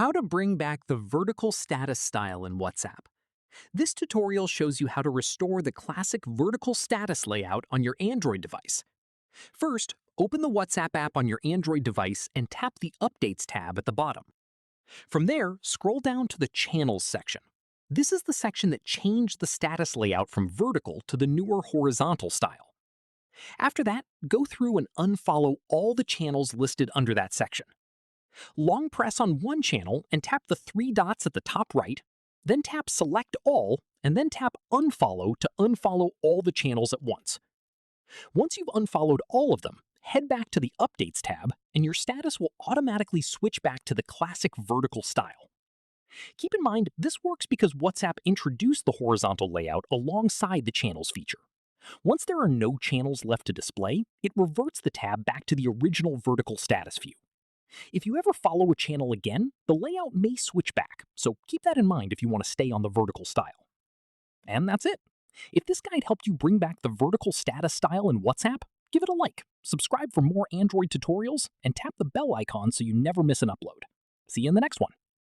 How to bring back the vertical status style in WhatsApp. This tutorial shows you how to restore the classic vertical status layout on your Android device. First, open the WhatsApp app on your Android device and tap the Updates tab at the bottom. From there, scroll down to the Channels section. This is the section that changed the status layout from vertical to the newer horizontal style. After that, go through and unfollow all the channels listed under that section. Long press on one channel and tap the three dots at the top right, then tap Select All, and then tap Unfollow to unfollow all the channels at once. Once you've unfollowed all of them, head back to the Updates tab, and your status will automatically switch back to the classic vertical style. Keep in mind, this works because WhatsApp introduced the horizontal layout alongside the Channels feature. Once there are no channels left to display, it reverts the tab back to the original vertical status view. If you ever follow a channel again, the layout may switch back, so keep that in mind if you want to stay on the vertical style. And that's it. If this guide helped you bring back the vertical status style in WhatsApp, give it a like, subscribe for more Android tutorials, and tap the bell icon so you never miss an upload. See you in the next one.